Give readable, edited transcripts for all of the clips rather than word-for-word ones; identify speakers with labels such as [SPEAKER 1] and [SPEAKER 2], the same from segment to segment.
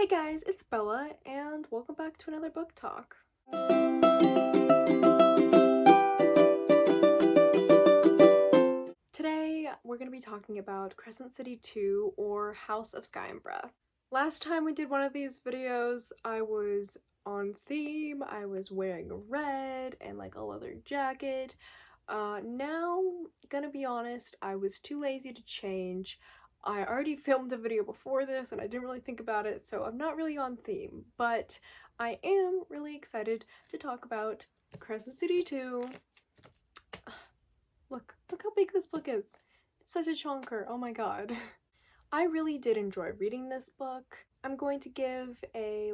[SPEAKER 1] Hey guys, it's Bella, and welcome back to another book talk. Today, we're going to be talking about Crescent City 2, or House of Sky and Breath. Last time we did one of these videos, I was on theme. I was wearing red and like a leather jacket. Now, gonna be honest, I was too lazy to change. I already filmed a video before this and I didn't really think about it, so I'm not really on theme, but I am really excited to talk about Crescent City 2. Look how big this book is. It's such a chonker, oh my god. I really did enjoy reading this book. I'm going to give a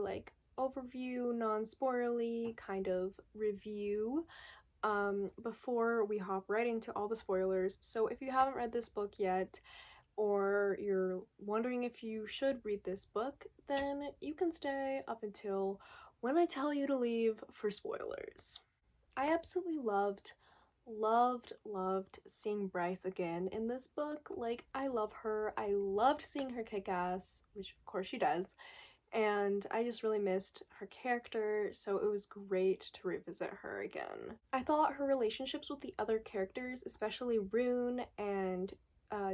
[SPEAKER 1] overview, non-spoilerly kind of review before we hop right into all the spoilers. So if you haven't read this book yet, or you're wondering if you should read this book, then you can stay up until when I tell you to leave for spoilers. I absolutely loved seeing Bryce again in this book. Like, I love her. I loved seeing her kick ass, which of course she does, and I just really missed her character, so it was great to revisit her again. I thought her relationships with the other characters, especially Roon and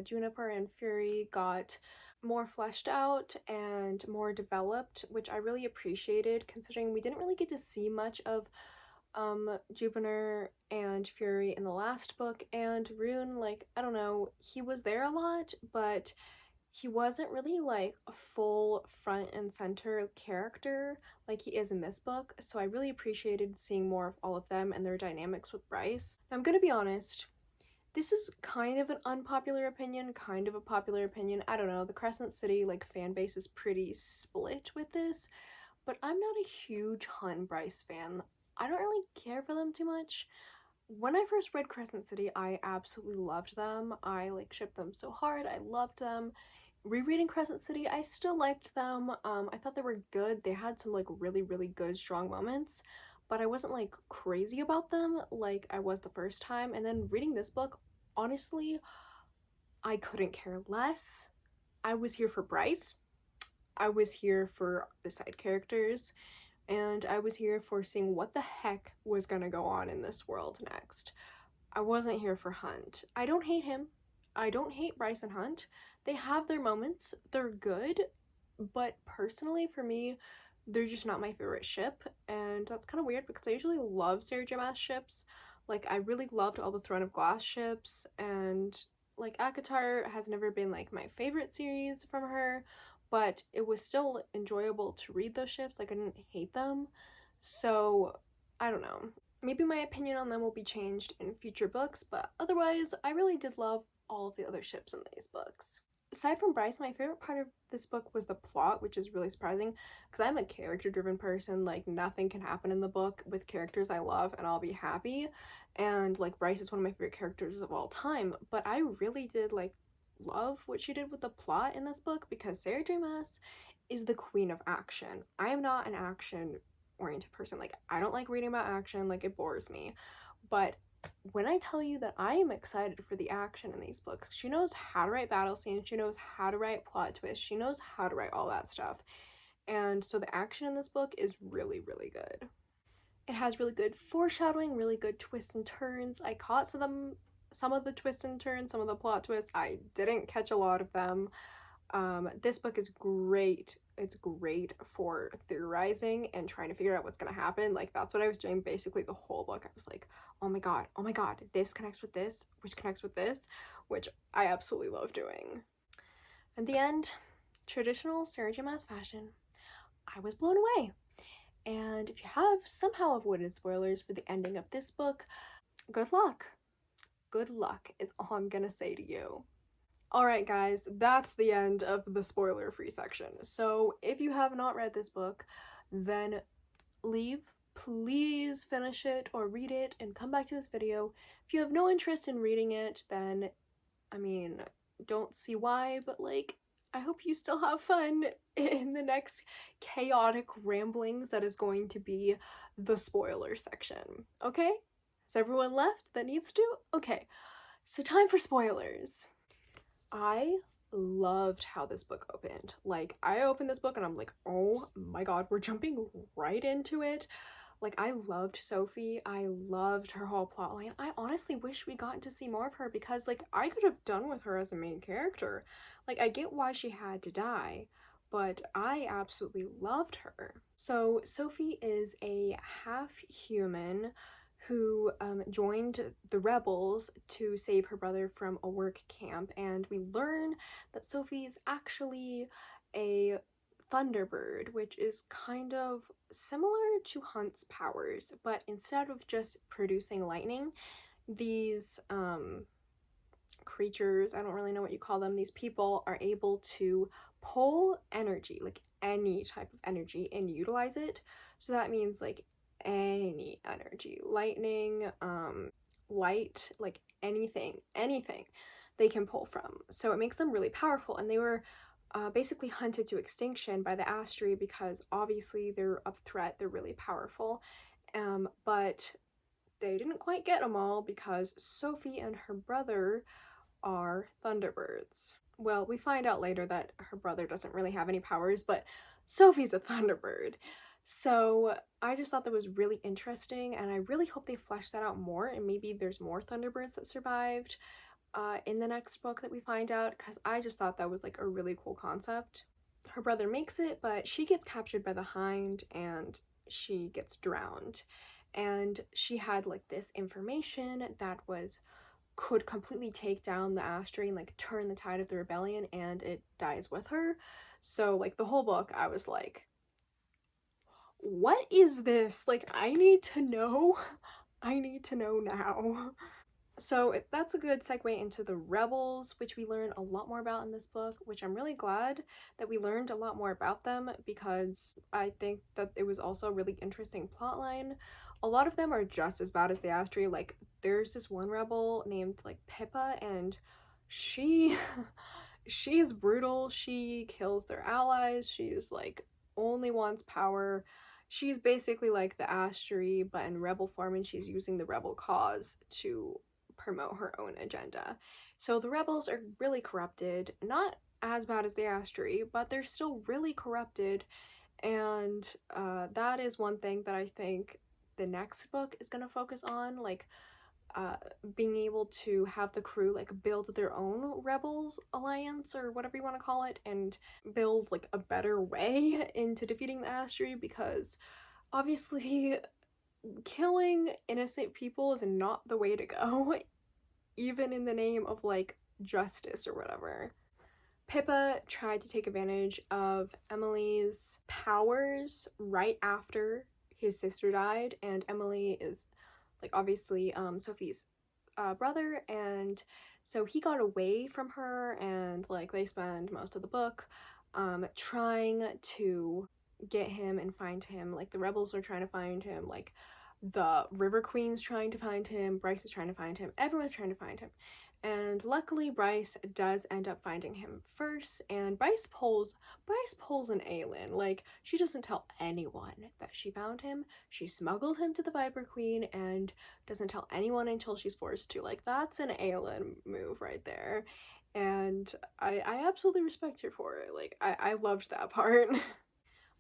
[SPEAKER 1] Juniper and Fury, got more fleshed out and more developed, which I really appreciated, considering we didn't really get to see much of Juniper and Fury in the last book. And Roon, like, I don't know, he was there a lot, but he wasn't really like a full front and center character like he is in this book, so I really appreciated seeing more of all of them and their dynamics with Bryce. Now, I'm gonna be honest, this is kind of an unpopular opinion, kind of a popular opinion, I don't know. The Crescent City fan base is pretty split with this, but I'm not a huge Hun Bryce fan. I don't really care for them too much. When I first read Crescent City, I absolutely loved them. I shipped them so hard. I loved them. Rereading Crescent City, I still liked them. I thought they were good. They had some really good strong moments, but I wasn't crazy about them like I was the first time. And then reading this book, honestly, I couldn't care less. I was here for Bryce. I was here for the side characters, and I was here for seeing what the heck was gonna go on in this world next. I wasn't here for Hunt. I don't hate him. I don't hate Bryce and Hunt. They have their moments. They're good, but personally for me, they're just not my favorite ship, and that's kind of weird because I usually love Sarah J. Maas ships. Like, I really loved all the Throne of Glass ships, and ACOTAR has never been my favorite series from her, but it was still enjoyable to read those ships. Like, I didn't hate them, so I don't know. Maybe my opinion on them will be changed in future books, but otherwise, I really did love all of the other ships in these books. Aside from Bryce, my favorite part of this book was the plot, which is really surprising because I'm a character-driven person. Like, nothing can happen in the book with characters I love and I'll be happy. And Bryce is one of my favorite characters of all time, but I really did love what she did with the plot in this book because Sarah J. Maas is the queen of action. I am not an action oriented person. I don't like reading about action, it bores me. But when I tell you that I am excited for the action in these books, she knows how to write battle scenes, she knows how to write plot twists, she knows how to write all that stuff. And so the action in this book is really good. It has really good foreshadowing, really good twists and turns. I caught some of the twists and turns, some of the plot twists. I didn't catch a lot of them. This book is great. It's great for theorizing and trying to figure out what's gonna happen. That's what I was doing basically the whole book. I was like, oh my god, this connects with this, which connects with this, which I absolutely love doing. At the end, traditional Sarah J. Maas fashion, I was blown away. And if you have somehow avoided spoilers for the ending of this book, good luck. Good luck is all I'm gonna say to you. Alright guys, that's the end of the spoiler-free section. So if you have not read this book, then leave. Please finish it or read it and come back to this video. If you have no interest in reading it, then, I mean, don't see why, but I hope you still have fun in the next chaotic ramblings that is going to be the spoiler section. Okay? Has everyone left that needs to? Okay, so time for spoilers. I loved how this book opened. Like, I opened this book and I'm like, oh my god, we're jumping right into it. Like, I loved Sophie. I loved her whole plotline. I honestly wish we got to see more of her because, like, I could have done with her as a main character. Like, I get why she had to die, but I absolutely loved her. So, Sophie is a half-human who joined the rebels to save her brother from a work camp, and we learn that Sophie is actually a Thunderbird, which is kind of similar to Hunt's powers, but instead of just producing lightning, these creatures, I don't really know what you call them, these people are able to pull energy, like any type of energy, and utilize it. So that means like any energy, lightning, light, like anything they can pull from. So it makes them really powerful, and they were basically hunted to extinction by the Astri because obviously they're a threat, they're really powerful. But they didn't quite get them all because Sophie and her brother are Thunderbirds. Well, we find out later that her brother doesn't really have any powers, but Sophie's a Thunderbird. So I just thought that was really interesting, and I really hope they flesh that out more, and maybe there's more Thunderbirds that survived in the next book that we find out, because I just thought that was like a really cool concept. Her brother makes it, but she gets captured by the Hind and she gets drowned. And she had like this information that could completely take down the Astray and like turn the tide of the rebellion, and it dies with her. So like the whole book I was like, what is this? Like, I need to know. I need to know now. So that's a good segue into the rebels, which we learn a lot more about in this book, which I'm really glad that we learned a lot more about them because I think that it was also a really interesting plotline. A lot of them are just as bad as the Astray. Like, there's this one rebel named like Pippa, and she she is brutal. She kills their allies. She's like only wants power. She's basically like the Astray, but in rebel form, and she's using the rebel cause to promote her own agenda. So the rebels are really corrupted, not as bad as the Astray, but they're still really corrupted, and that is one thing that I think the next book is going to focus on, like being able to have the crew like build their own rebels alliance or whatever you want to call it, and build like a better way into defeating the Astray, because obviously killing innocent people is not the way to go, even in the name of like justice or whatever. Pippa tried to take advantage of Emily's powers right after his sister died, and Emily is like obviously Sophie's brother, and so he got away from her, and like they spend most of the book trying to get him and find him. Like the rebels are trying to find him, like the River Queen's trying to find him, Bryce is trying to find him, everyone's trying to find him. And luckily Bryce does end up finding him first, and Bryce pulls an Aelin. Like, she doesn't tell anyone that she found him. She smuggled him to the Viper Queen and doesn't tell anyone until she's forced to. Like, that's an Aelin move right there. And I absolutely respect her for it. Like, I loved that part.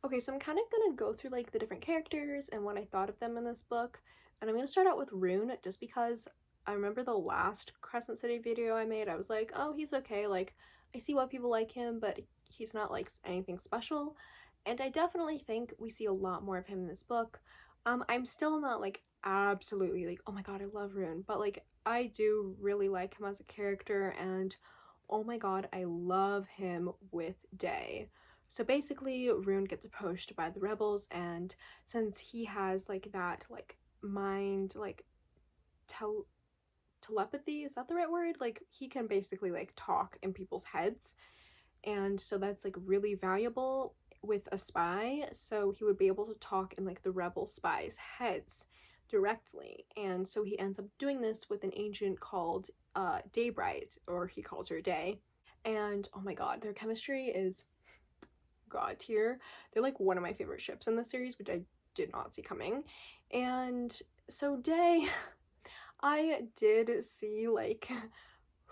[SPEAKER 1] Okay, so I'm kind of gonna go through like the different characters and what I thought of them in this book. And I'm gonna start out with Roon just because I remember the last Crescent City video I made, I was like, oh, he's okay. Like, I see why people like him, but he's not like anything special. And I definitely think we see a lot more of him in this book. I'm still not like absolutely like, oh my god, I love Roon, but like I do really like him as a character, and oh my god, I love him with Day. So basically, Roon gets approached by the rebels, and since he has like that like mind like telepathy, is that the right word? Like, he can basically like talk in people's heads, and so that's like really valuable with a spy. So he would be able to talk in like the rebel spies' heads directly, and so he ends up doing this with an agent called Daybright, or he calls her Day. And oh my god, their chemistry is god tier. They're like one of my favorite ships in the series, which I did not see coming. And so Day, I did see like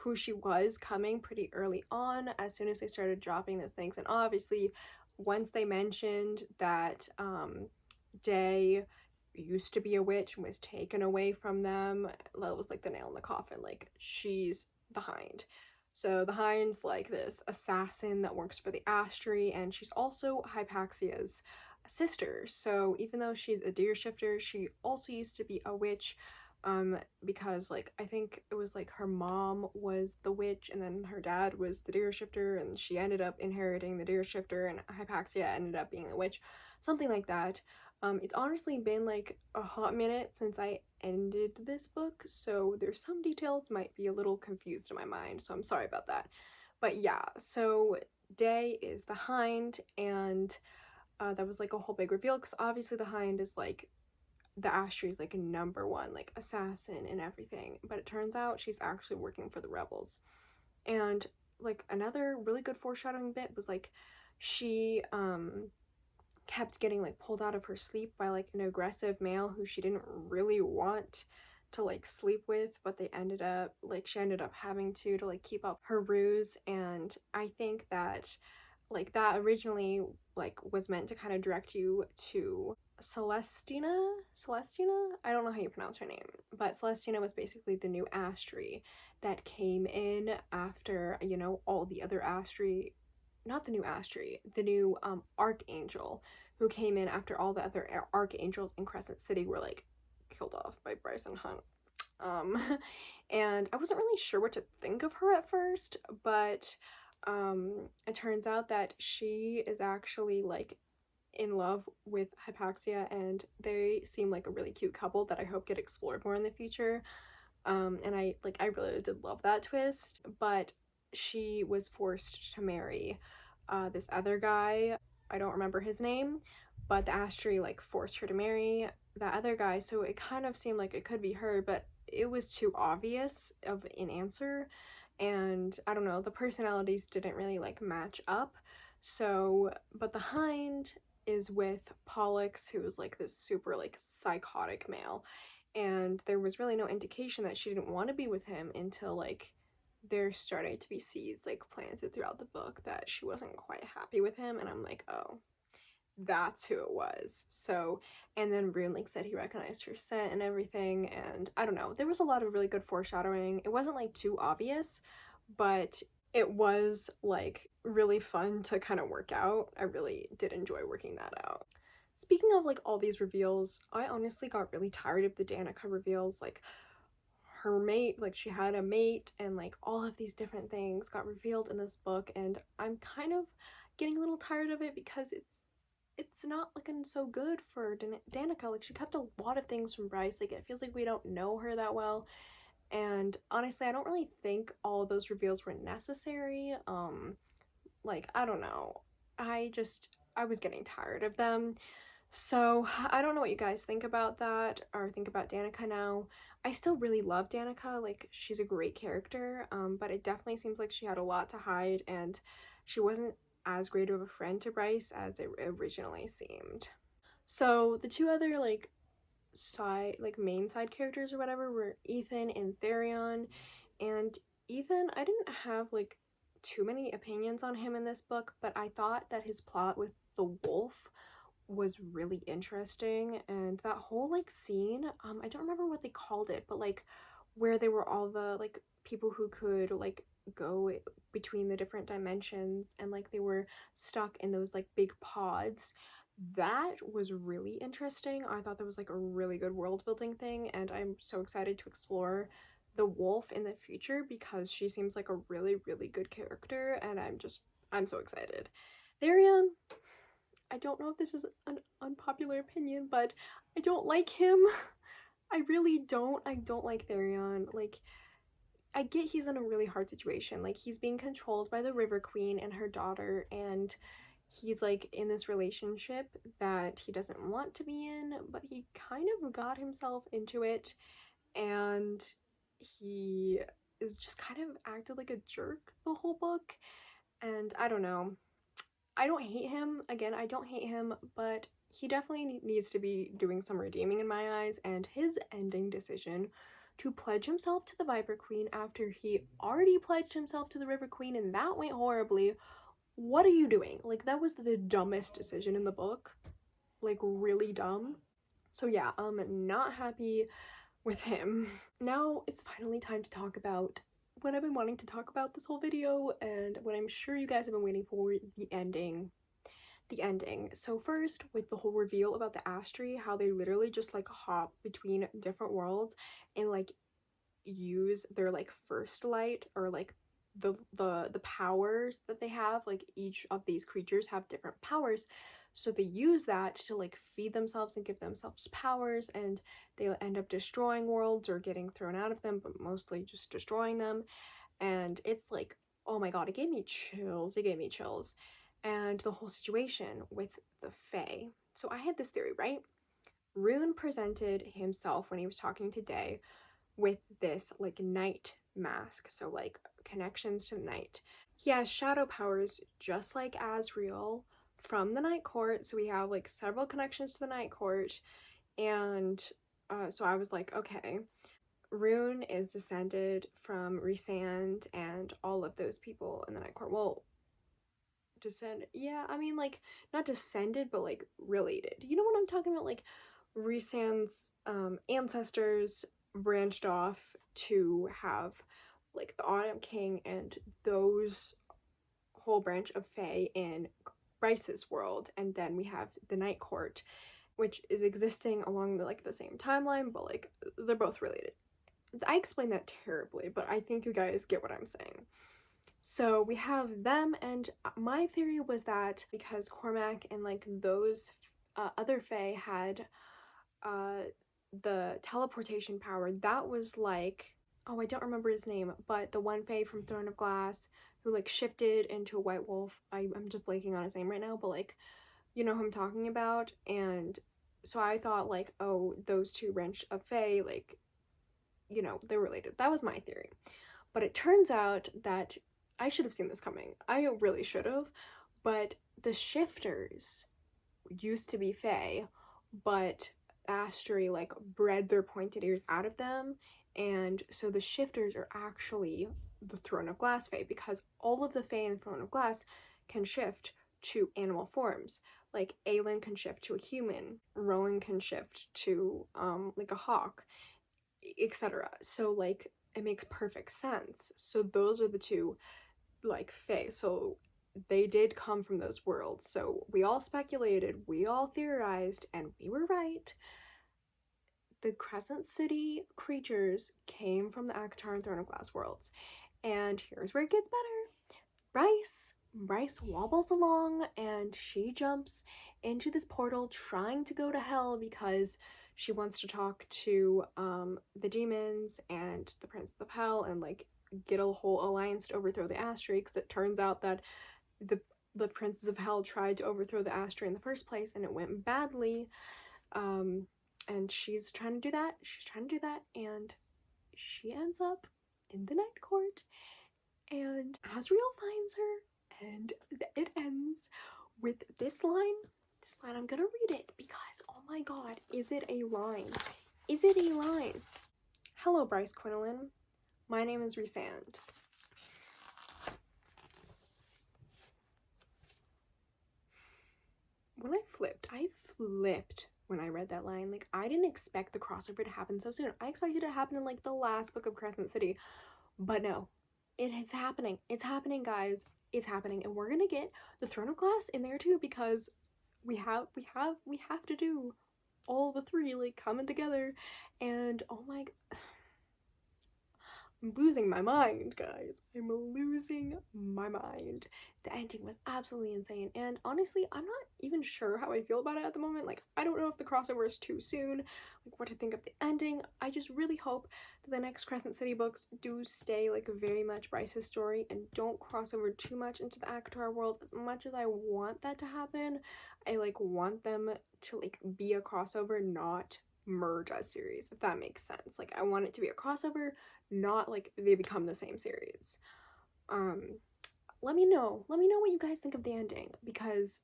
[SPEAKER 1] who she was coming pretty early on as soon as they started dropping those things. And obviously, once they mentioned that Day used to be a witch and was taken away from them, that was like the nail in the coffin. Like, she's the Hind. So the Hind's like this assassin that works for the Astri, and she's also Hypaxia's sister. So even though she's a deer shifter, she also used to be a witch, because like I think it was like her mom was the witch and then her dad was the deer shifter, and she ended up inheriting the deer shifter, and Hypaxia ended up being the witch, something like that. It's honestly been like a hot minute since I ended this book, so there's some details might be a little confused in my mind, so I'm sorry about that. But yeah, so Day is the Hind, and that was like a whole big reveal, because obviously the Hind is like the Astri's like number one like assassin and everything, but it turns out she's actually working for the rebels. And like another really good foreshadowing bit was like she kept getting like pulled out of her sleep by like an aggressive male who she didn't really want to like sleep with, but they ended up like she ended up having to like keep up her ruse. And I think that like that originally like was meant to kind of direct you to Celestina, I don't know how you pronounce her name, but Celestina was basically the new Astri that came in after, you know, all the other Astri, not the new Astri, the new Archangel, who came in after all the other Archangels in Crescent City were like killed off by Bryson Hunt. And I wasn't really sure what to think of her at first, but it turns out that she is actually like in love with Hypaxia, and they seem like a really cute couple that I hope get explored more in the future. And I really did love that twist, but she was forced to marry this other guy. I don't remember his name, but the Astri like forced her to marry that other guy, so it kind of seemed like it could be her, but it was too obvious of an answer, and I don't know, the personalities didn't really like match up. So, but the Hind is with Pollux, who is like this super like psychotic male, and there was really no indication that she didn't want to be with him until like there's starting to be seeds like planted throughout the book that she wasn't quite happy with him, and I'm like, oh, that's who it was. So, and then Roon like said he recognized her scent and everything, and I don't know, there was a lot of really good foreshadowing. It wasn't like too obvious, but it was like really fun to kind of work out. I really did enjoy working that out. Speaking of like all these reveals, I honestly got really tired of the Danica reveals. Like her mate, like she had a mate, and like all of these different things got revealed in this book, and I'm kind of getting a little tired of it because it's not looking so good for Danica. Like she kept a lot of things from Bryce. Like it feels like we don't know her that well, and honestly I don't really think all those reveals were necessary. Like I don't know, I was getting tired of them. So I don't know what you guys think about that or think about Danica now. I still really love Danica, like she's a great character, but it definitely seems like she had a lot to hide, and she wasn't as great of a friend to Bryce as it originally seemed. So the two other like main side characters or whatever were Ethan and Therion. And Ethan, I didn't have like too many opinions on him in this book, but I thought that his plot with the wolf was really interesting, and that whole like scene, I don't remember what they called it, but like where they were all the like people who could like go between the different dimensions, and like they were stuck in those like big pods. That was really interesting. I thought that was like a really good world building thing, and I'm so excited to explore the wolf in the future because she seems like a really good character, and I'm so excited. Therion, I don't know if this is an unpopular opinion, but I don't like him. I really don't. I don't like Therion. Like, I get he's in a really hard situation. Like, he's being controlled by the River Queen and her daughter, and he's like in this relationship that he doesn't want to be in, but he kind of got himself into it, and he is just kind of acted like a jerk the whole book. And I don't know, I don't hate him. Again, I don't hate him, but he definitely needs to be doing some redeeming in my eyes, and his ending decision to pledge himself to the Viper Queen after he already pledged himself to the River Queen and that went horribly. What are you doing? Like, that was the dumbest decision in the book. Like, really dumb. So yeah, I'm not happy with him. Now it's finally time to talk about what I've been wanting to talk about this whole video and what I'm sure you guys have been waiting for, the ending. The ending. So first, with the whole reveal about the ash tree, how they literally just like hop between different worlds and like use their like first light, or like the powers that they have. Like, each of these creatures have different powers, so they use that to like feed themselves and give themselves powers, and they'll end up destroying worlds or getting thrown out of them, but mostly just destroying them. And it's like, oh my god, it gave me chills. It gave me chills. And the whole situation with the Fae. So I had this theory, right? Roon presented himself when he was talking to Day with this like night mask, so like connections to the night. He has shadow powers just like Asriel from the Night Court, so we have like several connections to the Night Court. And so I was like, okay, Roon is descended from Rhysand and all of those people in the Night Court. Well, descended, yeah, I mean, like, not descended, but like related. You know what I'm talking about? Like, Rhysand's ancestors branched off to have like the Autumn King and those whole branch of Fae in Bryce's world, and then we have the Night Court, which is existing along the like the same timeline, but like they're both related. I explained that terribly, but I think you guys get what I'm saying. So we have them, and my theory was that because Cormac and like those other Fae had the teleportation power, that was like, oh, I don't remember his name, but the one Fae from Throne of Glass who like shifted into a white wolf. I'm just blanking on his name right now, but like, you know who I'm talking about. And so I thought like, oh, those two branch of Fae, like, you know, they're related. That was my theory. But it turns out that I should have seen this coming. I really should have. But the shifters used to be Fae, but Astri like bred their pointed ears out of them, and so the shifters are actually the Throne of Glass Fae, because all of the Fae in Throne of Glass can shift to animal forms. Like, Aelin can shift to a human, Rowan can shift to like a hawk, etc. So like, it makes perfect sense. So those are the two like Fae. So they did come from those worlds. So we all speculated, we all theorized, and we were right. The Crescent City creatures came from the Akatar and Throne of Glass worlds. And here's where it gets better. Bryce wobbles along and she jumps into this portal trying to go to hell because she wants to talk to the demons and the Prince of Hell and like get a whole alliance to overthrow the Astri, because it turns out that the Princes of Hell tried to overthrow the Astri in the first place and it went badly. And she's trying to do that, and she ends up in the Night Court, and Asriel finds her, and it ends with this line. I'm gonna read it because, oh my god, is it a line? Is it a line? Hello, Bryce Quinlan. My name is Rhysand. When I flipped when I read that line. Like, I didn't expect the crossover to happen so soon. I expected it to happen in like the last book of Crescent City, but no, it is happening. It's happening, guys. It's happening, and we're gonna get the Throne of Glass in there too, because we have to do all the three like coming together. And oh my god, I'm losing my mind, guys. I'm losing my mind. The ending was absolutely insane, and honestly, I'm not even sure how I feel about it at the moment. Like, I don't know if the crossover is too soon, like what to think of the ending. I just really hope that the next Crescent City books do stay like very much Bryce's story and don't cross over too much into the Akatar world. As much as I want that to happen, I like want them to like be a crossover, not merge as series, if that makes sense. Like, I want it to be a crossover, not like they become the same series. Let me know what you guys think of the ending, because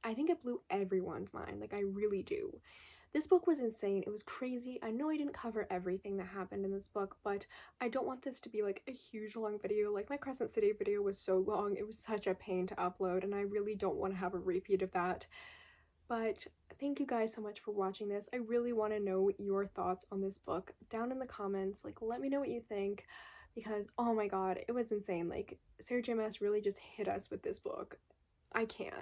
[SPEAKER 1] I think it blew everyone's mind. Like, I really do. This book was insane. It was crazy. I know I didn't cover everything that happened in this book, but I don't want this to be like a huge long video. Like my Crescent City video was so long. It was such a pain to upload, and I really don't want to have a repeat of that. But thank you guys so much for watching this. I really want to know your thoughts on this book down in the comments. Like, let me know what you think, because oh my god, it was insane. Like, Sarah J. Maas really just hit us with this book. I can't.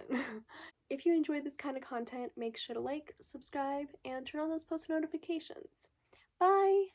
[SPEAKER 1] If you enjoy this kind of content, make sure to like, subscribe, and turn on those post notifications. Bye!